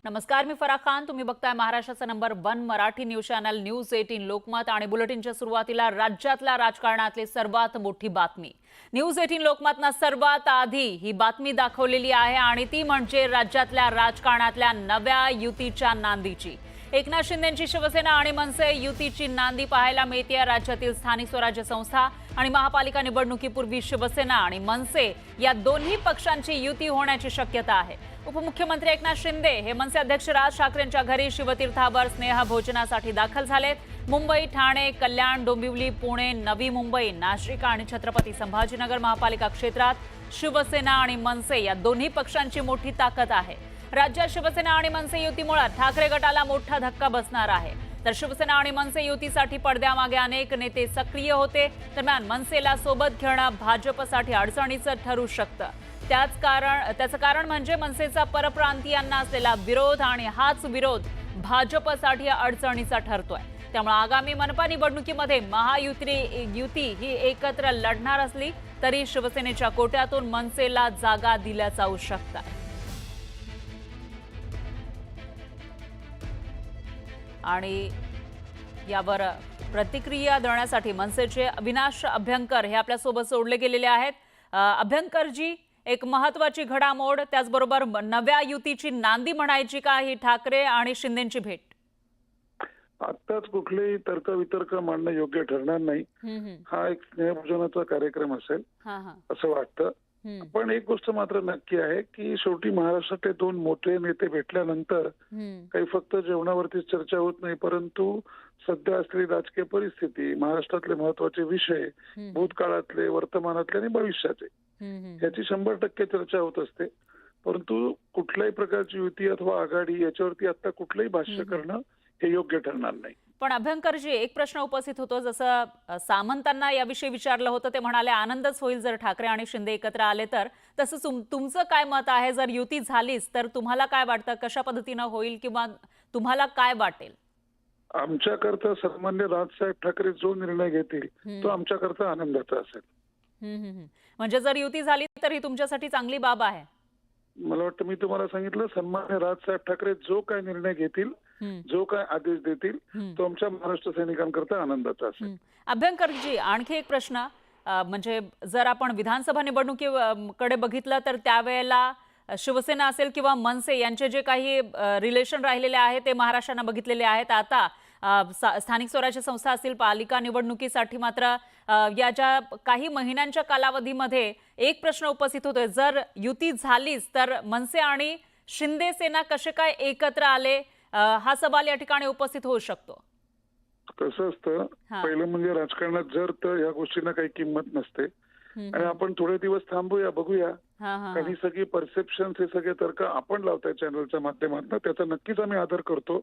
नमस्कार, मी फराह खान. तुम्ही बघताय महाराष्ट्राचा number 1 Marathi news channel news 18 Lokmat. आणि बुलेटिनच्या सुरुवातीला राज्यातल्या राजकारणातली सर्वात मोठी बातमी. न्यूज 18 लोकमतनं सर्वात आधी ही बातमी दाखवलेली आहे आणि ती म्हणजे राज्यातल्या राजकारणातल्या नव्या युतीच्या नांदीची. एकनाथ शिंदेंची शिवसेना आणि मनसे युतीची नांदी पाहायला मिळते. राज्यातील स्थानिक स्वराज्य संस्था आणि महापालिका निवडणुकीपूर्वी शिवसेना आणि मनसे या दोन्ही पक्षांची युती होण्याची शक्यता आहे. उपमुख्यमंत्री एकनाथ शिंदे हे मनसे अध्यक्ष राज ठाकरेंच्या घरी शिवतीर्थावर स्नेहभोजनासाठी दाखल झालेत. मुंबई, ठाणे, कल्याण, डोंबिवली, पुणे, नवी मुंबई, नाशिक आणि छत्रपती संभाजीनगर महापालिका क्षेत्रात शिवसेना आणि मनसे या दोन्ही पक्षांची मोठी ताकद आहे. राज्यात शिवसेना आणि मनसे युतीमुळे ठाकरे गटाला मोठा धक्का बसणार आहे. तर शिवसेना आणि मनसे युतीसाठी पडद्यामागे अनेक नेते सक्रिय होते. दरम्यान मनसेला सोबत घेणं भाजपसाठी अडचणीचं ठरू शकतं. त्याचं कारण म्हणजे मनसेचा परप्रांतीयांना असलेला विरोध आणि हाच विरोध भाजपसाठी अडचणीचा ठरतोय. त्यामुळे आगामी मनपा निवडणुकीमध्ये महायुती ही एकत्र लढणार असली तरी शिवसेनेच्या कोट्यातून मनसेला जागा दिल्या जाऊ शकतात. आणि यावर प्रतिक्रिया देण्यासाठी मनसेचे अविनाश अभ्यंकर हे आपल्यासोबत जोडले गेलेले आहेत. अभ्यंकरजी, एक महत्वाची घडामोड, त्याचबरोबर नव्या युतीची नांदी म्हणायची का ही ठाकरे आणि शिंदेंची भेट? आत्ताच कुठलेही तर्कवितर्क मांडणं योग्य ठरणार नाही. हा एक स्नेहभोजनाचा कार्यक्रम असेल असं वाटतं. पण एक गोष्ट मात्र नक्की आहे की शेवटी महाराष्ट्रातले दोन मोठे नेते भेटल्यानंतर काही फक्त जेवणावरतीच चर्चा होत नाही, परंतु सध्या असलेली राजकीय परिस्थिती, महाराष्ट्रातले महत्वाचे विषय, भूतकाळातले, वर्तमानातले आणि भविष्याचे, याची 100% चर्चा होत असते. परंतु कुठल्याही प्रकारची युती अथवा आघाडी याच्यावरती आता कुठलंही भाष्य करणं हे योग्य ठरणार नाही. पण अभ्यंकरजी, एक प्रश्न उपस्थित होतो. जसं सामंतांना याविषयी विचारलं होतं, ते म्हणाले आनंदच होईल जर ठाकरे आणि शिंदे एकत्र आले तर. तसं तुमचं काय मत आहे? जर युती झालीच तर तुम्हाला काय वाटतं, कशा पद्धतीनं होईल किंवा तुम्हाला काय वाटेल? आमच्याकरता सन्मान्य राजसाहेब ठाकरे जो निर्णय घेतील तो आमच्याकरता आनंदाचा असेल. म्हणजे जर युती झाली तर ही तुमच्यासाठी चांगली बाब आहे. मला वाटतं मी तुम्हाला सांगितलं, सन्मान्य राजसाहेब ठाकरे जो काय निर्णय घेतील, जो काय आदेश देतील तो आमच्या महाराष्ट्र सैनिकांकरता आनंदाचा असेल. अभ्यंकरजी, आणखी एक प्रश्न, म्हणजे जर आपण विधानसभा निवडणुकीकडे बघितलं तर त्यावेळेला शिवसेना असेल किंवा मनसे यांचे जे काही रिलेशन राहिलेले आहे ते महाराष्ट्रानं बघितलेले आहेत. आता स्थानिक स्वराज्य संस्था असतील, पालिका निवडणुकीसाठी मात्र या ज्या काही महिन्यांच्या कालावधीमध्ये एक प्रश्न उपस्थित होतोय, जर युती झालीच तर मनसे आणि शिंदे सेना कसे काय एकत्र आले, हा सवाल या ठिकाणी उपस्थित होऊ शकतो. कसं असतं, पहिलं म्हणजे राजकारणात जर तर या गोष्टींना काही किंमत नसते आणि आपण थोडे दिवस थांबूया, बघूया. काही सगळी परसेप्शन, हे सगळे तर्क आपण लावताय चॅनलच्या माध्यमातून, त्याचा नक्कीच आम्ही आदर करतो.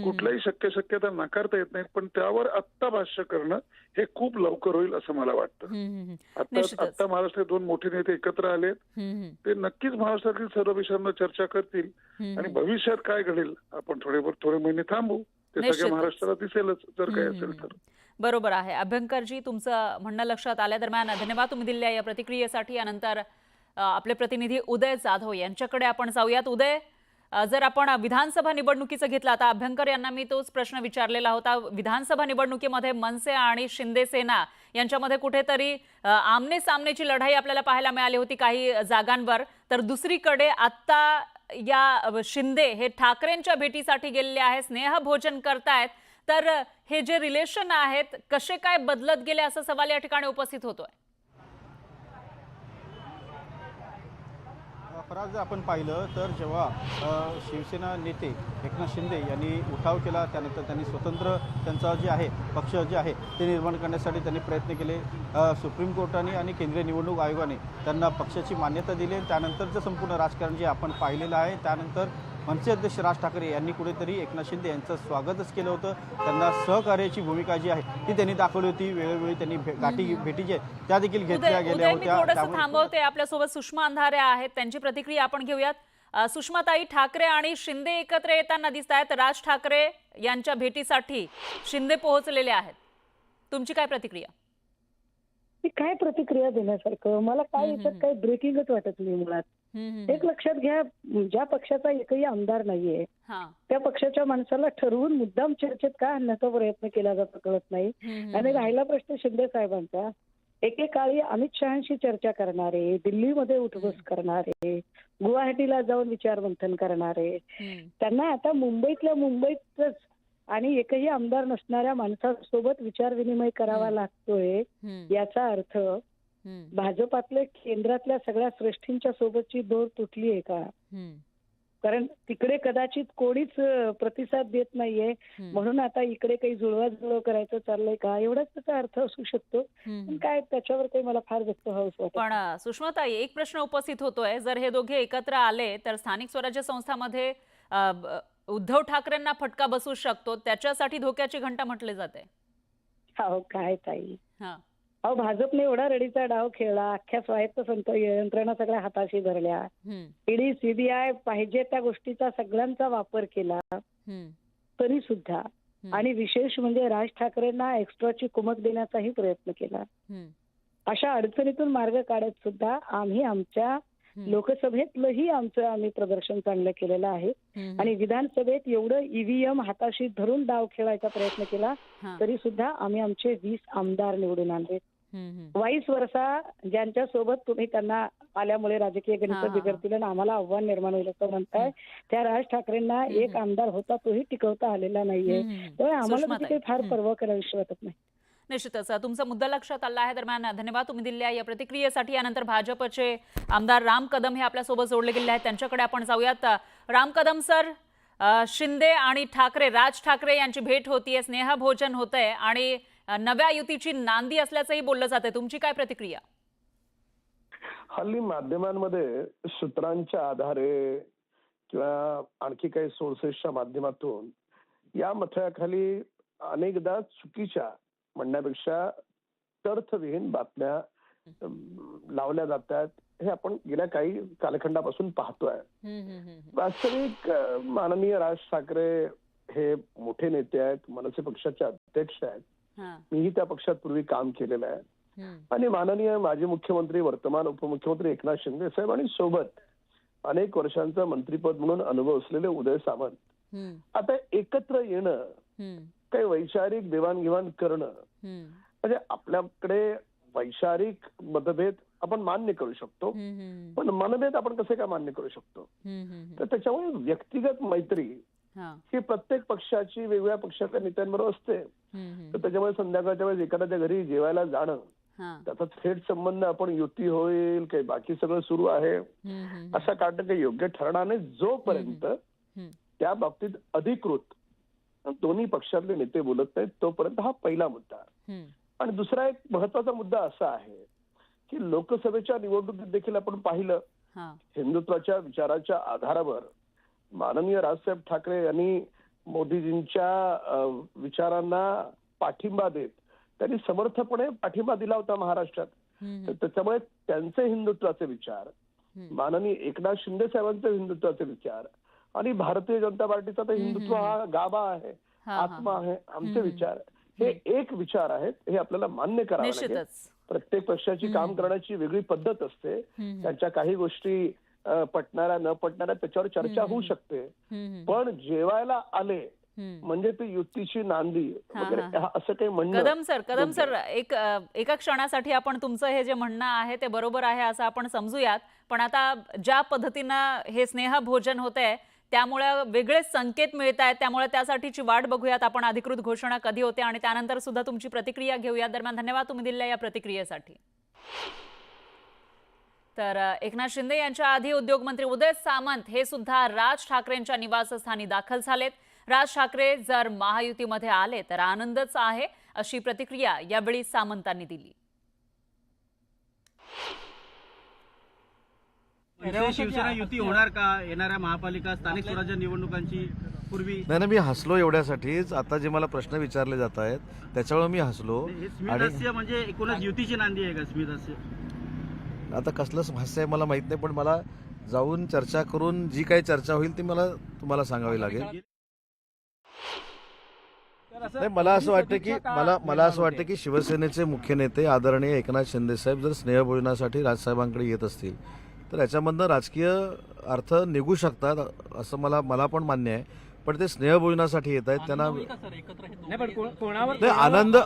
कुठल्याही शक्यता नाकारता येत नाही, पण त्यावर आत्ता भाष्य करणं हे खूप लवकर होईल असं मला वाटतं. आता महाराष्ट्रात दोन मोठे नेते एकत्र आले, ते नक्कीच महाराष्ट्रातील सर्व विषयांवर चर्चा करतील आणि भविष्यात काय घडेल आपण थोडे महिने थांबू, ते सगळ्या महाराष्ट्राला दिसेलच जर काय असेल तर. बरोबर आहे. अभ्यंकरजी, तुमचं म्हणणं लक्षात आलं. दरम्यान धन्यवाद तुम्ही दिलेल्या या प्रतिक्रियेसाठी. यानंतर आपले प्रतिनिधी उदय जाधव यांच्याकडे आपण जाऊयात. उदय, जर आपण विधानसभा निवडणुकीचं घेतलं, आता अभ्यंकर यांना मी तोच प्रश्न विचारलेला होता. विधानसभा निवडणुकीमध्ये मनसे आणि शिंदे सेना यांच्यामध्ये कुठेतरी आमने सामनेची लढाई आपल्याला पाहायला मिळाली होती काही जागांवर. तर दुसरीकडे आता या शिंदे हे ठाकरेंच्या भेटीसाठी गेलेले आहेत, स्नेहभोजन करतायत. तर हे जे रिलेशन आहेत कसे काय बदलत गेले असा सवाल या ठिकाणी उपस्थित होतोय. फराज, आपण पाहिलं तर जेव्हा शिवसेना नेते एकनाथ शिंदे यांनी उठाव केला, त्यानंतर त्यांनी स्वतंत्र त्यांचा जे आहे पक्ष जे आहे ते निर्माण करण्यासाठी त्यांनी प्रयत्न केले. सुप्रीम कोर्टाने आणि केंद्रीय निवडणूक आयोगाने त्यांना पक्षाची मान्यता दिली. त्यानंतरचं संपूर्ण राजकारण जे आपण पाहिलेलं आहे, त्यानंतर मनसे अध्यक्ष राज ठाकरे यांनी कुठेतरी एकनाथ शिंदे यांचं स्वागतच केलं होतं. त्यांना सहकार्याची भूमिका जी आहे ती त्यांनी दाखवली होती. वेळोवेळी त्यांनी भेटी जी आहेत त्या देखील घेतल्या गेल्या होत्या. थांबवते, आपल्यासोबत सुषमा अंधारे आहेत, त्यांची प्रतिक्रिया आपण घेऊयात. सुषमाताई, ठाकरे आणि शिंदे एकत्र येताना दिसत आहेत. राज ठाकरे यांच्या भेटीसाठी शिंदे पोहोचलेले आहेत. तुमची काय प्रतिक्रिया? काय प्रतिक्रिया देण्यासारखं मला काय याच्यात काही ब्रेकिंगच वाटत नाही मुळात. एक लक्षात घ्या, ज्या पक्षाचा एकही आमदार नाहीये त्या पक्षाच्या माणसाला ठरवून मुद्दाम चर्चेत का आणण्याचा प्रयत्न केला जातो कळत नाही. आणि राहिला प्रश्न शिंदे साहेबांचा, एकेकाळी अमित शहांशी चर्चा करणारे, दिल्लीमध्ये उठबस करणारे, गुवाहाटीला जाऊन विचारमंथन करणारे, त्यांना आता मुंबईतल्या मुंबईतच आणि एकही आमदार नसणाऱ्या माणसासोबत विचार विनिमय करावा लागतोय. याचा अर्थ भाजपातल्या केंद्रातल्या सगळ्या श्रेष्ठींच्या सोबतची दोर तुटली आहे का? कारण तिकडे कदाचित कोणीच प्रतिसाद देत नाहीये म्हणून आता इकडे काही जुळवाजुळव करायचं चाललंय का, एवढाच त्याचा अर्थ असू शकतो. पण काय त्याच्यावर काही मला फार व्यक्त व्हावंसं वाटत. पण सुषमाताई, एक प्रश्न उपस्थित होतोय, जर हे दोघे एकत्र आले तर स्थानिक स्वराज्य संस्थांमध्ये उद्धव ठाकरेंना फटका बसू शकतो, त्याच्यासाठी धोक्याची घंटा म्हटले जाते. हो काय ताई, अहो भाजपने एवढा रडीचा डाव खेळला, अख्ख्या स्वायत्त यंत्रणा सगळ्या हाताशी धरल्या, ईडी सीबीआय पाहिजे त्या गोष्टीचा सगळ्यांचा वापर केला तरी सुद्धा, आणि विशेष म्हणजे राज ठाकरेंना एक्स्ट्राची कुमक देण्याचाही प्रयत्न केला. अशा अडचणीतून मार्ग काढत सुद्धा आम्ही आमच्या लोकसभेतलंही आम्ही प्रदर्शन चांगलं केलेलं आहे आणि विधानसभेत एवढं ईव्हीएम हाताशी धरून डाव खेळायचा प्रयत्न केला तरी सुद्धा आम्ही आमचे 20 आमदार निवडून आणले. वाईस वर्षा ज्यांच्या सोबत तुम्ही त्यांना आल्यामुळे राजकीय गणित बिघडतील आणि आम्हाला आव्हान निर्माण होईल असं म्हणताय, त्या राज ठाकरेंना एक आमदार होता तोही टिकवता आलेला नाहीये. त्यामुळे आम्हाला काही फार पर्वा करावीशी वाटत नाही. निश्चितच तुमचा मुद्दा लक्षात आला आहे. दरम्यान धन्यवाद तुम्ही दिलेल्या या प्रतिक्रियेसाठी. यानंतर भाजपचे आमदार राम कदम हे आपल्यासोबत जोडले गेले आहेत, त्यांच्याकडे आपण जाऊयात. राम कदम सर, शिंदे आणि ठाकरे, राज ठाकरे यांची भेट होतीये, स्नेहभोजन होतंय आणि नव्या युतीची नांदी असल्याचंही बोललं जातंय, तुमची काय प्रतिक्रिया? हल्ली माध्यमांमध्ये सूत्रांच्या आधारे किंवा आणखी काही सोर्सेसच्या माध्यमातून या मथळ्याखाली अनेकदा चुकीच्या म्हणण्यापेक्षा तर्थविहीन बातम्या लावल्या जातात, हे आपण गेल्या काही कालखंडापासून पाहतोय. वास्तविक माननीय राज ठाकरे हे मोठे नेते आहेत, मनसे पक्षाचे अध्यक्ष आहेत, मीही त्या पक्षात पूर्वी काम केलेलं आहे आणि माननीय माजी मुख्यमंत्री वर्तमान उपमुख्यमंत्री एकनाथ शिंदे साहेब आणि सोबत अनेक वर्षांचं मंत्रीपद म्हणून अनुभव असलेले उदय सामंत आता एकत्र येणं, काही वैचारिक देवाणघेवाण करणं, म्हणजे आपल्याकडे वैचारिक मतभेद आपण मान्य करू शकतो पण मनभेद आपण कसे काय मान्य करू शकतो? तर त्याच्यामुळे व्यक्तिगत मैत्री ही प्रत्येक पक्षाची वेगवेगळ्या पक्षाच्या नेत्यांबरोबर असते. तर त्याच्यामुळे संध्याकाळच्या वेळेस एखाद्याच्या घरी जेवायला जाणं, त्याचा थेट संबंध आपण युती होईल काही बाकी सगळं सुरू आहे असा काढणं काही योग्य ठरणार नाही, जोपर्यंत त्या बाबतीत अधिकृत दोन्ही पक्षातले नेते बोलत नाहीत तोपर्यंत. हा पहिला मुद्दा. आणि दुसरा एक महत्वाचा मुद्दा असा आहे की लोकसभेच्या निवडणुकीत देखील आपण पाहिलं, हिंदुत्वाच्या विचाराच्या आधारावर माननीय राजसाहेब ठाकरे यांनी मोदीजींच्या विचारांना पाठिंबा देत त्यांनी समर्थपणे पाठिंबा दिला होता महाराष्ट्रात. तर त्याच्यामुळे त्यांचे हिंदुत्वाचे विचार, माननीय एकनाथ शिंदे साहेबांचे हिंदुत्वाचे विचार आणि भारतीय जनता पार्टीचा तर हिंदुत्व हा गाभा आहे, आत्मा आहे, आमचे विचार हे एक विचार आहेत, हे आपल्याला मान्य करावं लागेल. प्रत्येक पक्षाची काम करण्याची वेगळी पद्धत असते, त्यांच्या काही गोष्टी पटणाऱ्या न पटणाऱ्या त्याच्यावर चर्चा होऊ शकते, पण जेवायला आले म्हणजे ती युतीची नांदी वगैरे असं काही म्हणणं. कदम सर एका क्षणासाठी आपण तुमचं हे जे म्हणणं आहे ते बरोबर आहे असं आपण समजूयात, पण आता ज्या पद्धतीनं हे स्नेहभोजन होतंय त्यामुळे वेगळेच संकेत मिळत आहेत, त्यामुळे त्यासाठीची वाट बघूयात आपण अधिकृत घोषणा कधी होते आणि त्यानंतर सुद्धा तुमची प्रतिक्रिया घेऊया. दरम्यान धन्यवाद तुम्ही दिलेल्या या प्रतिक्रियेसाठी. तर एकनाथ शिंदे यांच्या आधी उद्योगमंत्री उदय सामंत हे सुद्धा राज ठाकरेंच्या निवासस्थानी दाखल झालेत. राज ठाकरे जर महायुतीमध्ये आले तर आनंदच आहे अशी प्रतिक्रिया यावेळी सामंतांनी दिली. शिवसेना युती होणार का येणाऱ्या महापालिका स्थानिक स्वराज्य निवडणुकांची पूर्वी? नाही, मी हसलो एवढ्यासाठीच. आता जे मला प्रश्न विचारले जात आहेत त्याच्यामुळे मी हसलो. आणि म्हणजे एकूणच युतीची नांदी आहे का स्मितहास्य? आता कसलं हास्य आहे मला माहित नाही, पण मला जाऊन चर्चा करून जी काही चर्चा होईल ती मला तुम्हाला सांगावी लागेल. नाही, मला असं वाटतं की शिवसेनेचे मुख्य नेते आदरणीय एकनाथ शिंदे साहेब जर स्नेहभोजनासाठी राजसाहेबांकडे येत असतील तर याच्यामधनं राजकीय अर्थ निघू शकतात असं मला पण मान्य आहे. पण ते स्नेहभोजनासाठी येत आहेत त्यांना नाही,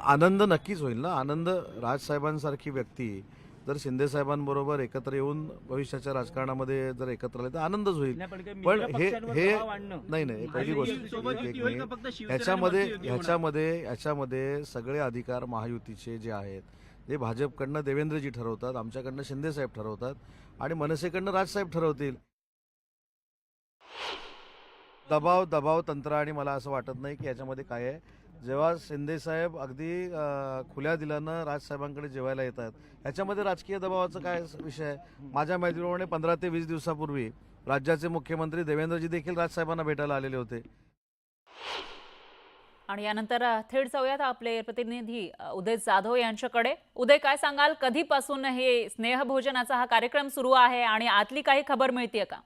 आनंद नक्कीच होईल ना. आनंद, राजसाहेबांसारखी व्यक्ती जर शिंदे साहेबांबरोबर एकत्र येऊन भविष्याच्या राजकारणामध्ये जर एकत्र आले तर आनंदच होईल. पण हे नाही पहिली गोष्ट ह्याच्यामध्ये सगळे अधिकार महायुतीचे जे आहेत ते भाजपकडनं देवेंद्रजी ठरवतात, आमच्याकडनं शिंदे साहेब ठरवतात आणि मनसेकडनं राजसाहेब ठरवतील. दबाव तंत्र आणि मला असं वाटत नाही की याच्यामध्ये काय आहे. जेव्हा शिंदे साहेब अगदी खुल्या दिलानं राजसाहेबांकडे जेवायला येतात, ह्याच्यामध्ये राजकीय दबावाचा काय विषय आहे. माझ्या माहितीप्रमाणे 15 ते 20 दिवसापूर्वी राज्याचे मुख्यमंत्री देवेंद्रजी देखील राजसाहेबांना भेटायला आलेले होते. आणि यानंतर थेट जाऊयात आपले प्रतिनिधी उदय जाधव यांच्याकडे. उदय, काय सांगाल, कधीपासून हे स्नेहभोजनाचा हा कार्यक्रम सुरू आहे आणि आतली काही खबर मिळतेय का?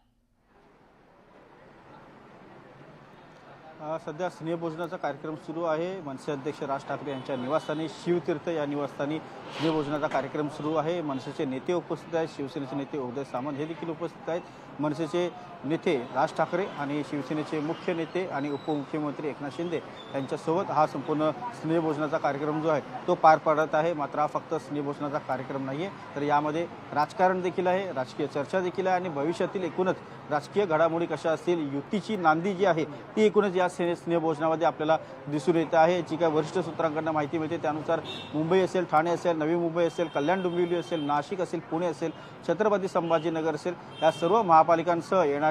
सध्या स्नेहभोजनाचा कार्यक्रम सुरू आहे. मनसे अध्यक्ष राज ठाकरे यांच्या निवासस्थानी शिवतीर्थ या निवासस्थानी स्नेहभोजनाचा कार्यक्रम सुरू आहे. मनसेचे नेते उपस्थित आहेत, शिवसेनेचे नेते उदय सामंत हे देखील उपस्थित आहेत. मनसेचे नेते राज ठाकरे आणि शिवसेनेचे मुख्य नेते आणि उपमुख्यमंत्री एकनाथ शिंदे यांच्यासोबत हा संपूर्ण स्नेहभोजनाचा कार्यक्रम जो आहे तो पार पडत आहे. मात्र हा फक्त स्नेहभोजनाचा कार्यक्रम नाही आहे, तर यामध्ये राजकारण देखील आहे, राजकीय चर्चा देखील आहे आणि भविष्यातील एकूणच राजकीय घडामोडी कशा असतील, युतीची नांदी जी आहे ती एकूणच या स्नेहभोजनामध्ये आपल्याला दिसून येत आहे. जी काय वरिष्ठ सूत्रांकडून माहिती मिळते त्यानुसार मुंबई असेल, ठाणे असेल, नवी मुंबई असेल, कल्याण डोंबिवली असेल, नाशिक असेल, पुणे असेल, छत्रपती संभाजीनगर असेल, या सर्व महापालिकांसह येणाऱ्या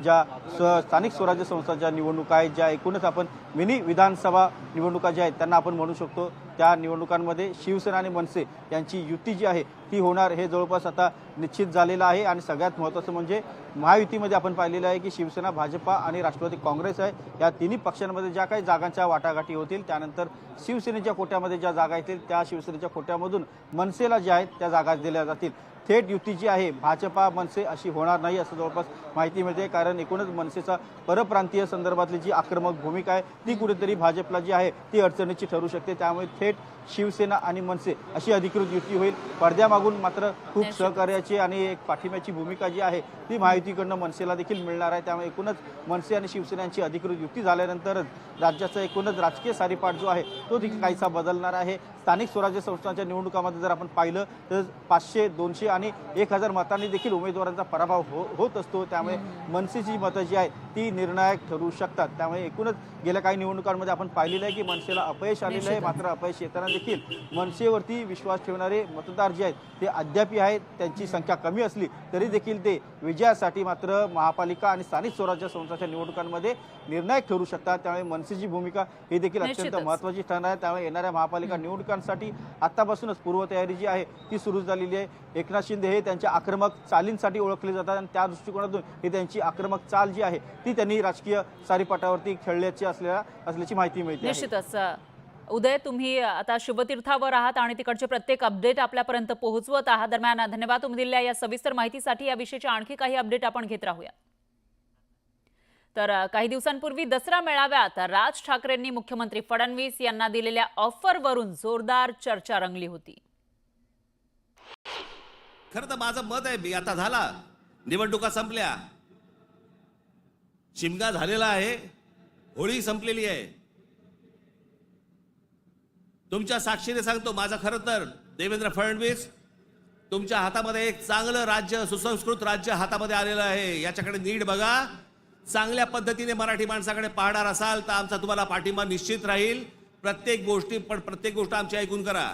ज्या स्थानिक स्वराज्य संस्थांच्या निवडणुका आहेत, ज्या एकूणच आपण मिनी विधानसभा निवडणुका ज्या आहेत त्यांना आपण म्हणू शकतो, त्या निवडणुकांमध्ये शिवसेना आणि मनसे यांची युती जी आहे ती होणार हे जवळपास आता निश्चित झालेलं आहे. आणि सगळ्यात महत्त्वाचं म्हणजे महायुतीमध्ये आपण पाहिलेलं आहे की शिवसेना, भाजपा आणि राष्ट्रवादी काँग्रेस आहे, या तिन्ही पक्षांमध्ये ज्या काही जागांच्या वाटाघाटी होतील त्यानंतर शिवसेनेच्या कोट्यामध्ये ज्या जागा येतील त्या शिवसेनेच्या कोट्यामधून मनसेला ज्या आहेत त्या जागा दिल्या जातील. थेट युती जी आहे भाजपा मनसे अशी होणार नाही असं जवळपास माहिती मिळते. कारण एकूणच मनसेचा परप्रांतीय संदर्भातली जी आक्रमक भूमिका आहे ती कुठेतरी भाजपला जी आहे ती अडचणीची ठरू शकते. त्यामुळे थेट शिवसेना आणि मनसे अशी अधिकृत युती होईल. पडद्यामागून मात्र खूप सहकार्याची आणि एक पाठिंब्याची भूमिका जी आहे ती महायुतीकडनं मनसेला देखील मिळणार आहे. त्यामुळे एकूणच मनसे आणि शिवसेनेची अधिकृत युती झाल्यानंतरच राज्याचा एकूणच राजकीय सारीपाट जो आहे तो देखील काहीसा बदलणार आहे. स्थानिक स्वराज्य संस्थांच्या निवडणुकामध्ये जर आपण पाहिलं तर 500, 200 आणि 1000 मतांनी देखील उमेदवारांचा पराभव होत असतो. त्यामुळे मनसेची मतं जी आहेत ती निर्णायक ठरू शकतात. त्यामुळे एकूणच गेल्या काही निवडणुकांमध्ये आपण पाहिलेलं आहे की मनसेला अपयश आलेलं आहे. मात्र अपयश येताना देखील मनसेवरती विश्वास ठेवणारे मतदार जे आहेत ते अद्यापी आहेत. त्यांची संख्या कमी असली तरी देखील ते विजयासाठी मात्र महापालिका आणि स्थानिक स्वराज्य संस्थांच्या निवडणुकांमध्ये निर्णायक ठरू शकतात. त्यामुळे मनसेची भूमिका ही देखील अत्यंत महत्त्वाची ठरणार आहे. त्यामुळे येणाऱ्या महापालिका निवडणुकांसाठी आतापासूनच पूर्वतयारी जी आहे ती सुरू झालेली आहे. एकनाथ शिंदे हे त्यांच्या आक्रमक चालींसाठी ओळखले जातात आणि त्या दृष्टिकोनातून ही त्यांची आक्रमक चाल जी आहे ती त्यांनी राजकीय सारीपाटावरती खेळल्याची असल्याची माहिती मिळते. निश्चितच उदय, तुम्ही आता शिवतीर्थावर आहात आणि तिकडचे प्रत्येक अपडेट आपल्यापर्यंत पोहोचवत आहात. दरम्यान धन्यवाद तुम्ही दिलेल्या या सविस्तर माहितीसाठी. याविषयीचे आणखी काही अपडेट आपण घेत राहूया. तर काही दिवसांपूर्वी दसरा मेळाव्यात राज ठाकरेंनी मुख्यमंत्री फडणवीस यांना दिलेल्या ऑफरवरून जोरदार चर्चा रंगली होती. खरं तर माझं मत आहे, मी आता झाला, निवडणुका संपल्या, शिमगा झालेला आहे, होळी संपलेली आहे. तुमच्या साक्षीने सांगतो, माझं खरं तर देवेंद्र फडणवीस तुमच्या हातामध्ये एक चांगलं राज्य, सुसंस्कृत राज्य हातामध्ये आलेलं आहे. याच्याकडे नीट बघा. चांगल्या पद्धतीने मराठी माणसाकडे पाहणार असाल तर आमचा तुम्हाला पाठिंबा निश्चित राहील. प्रत्येक गोष्ट आमची ऐकून करा.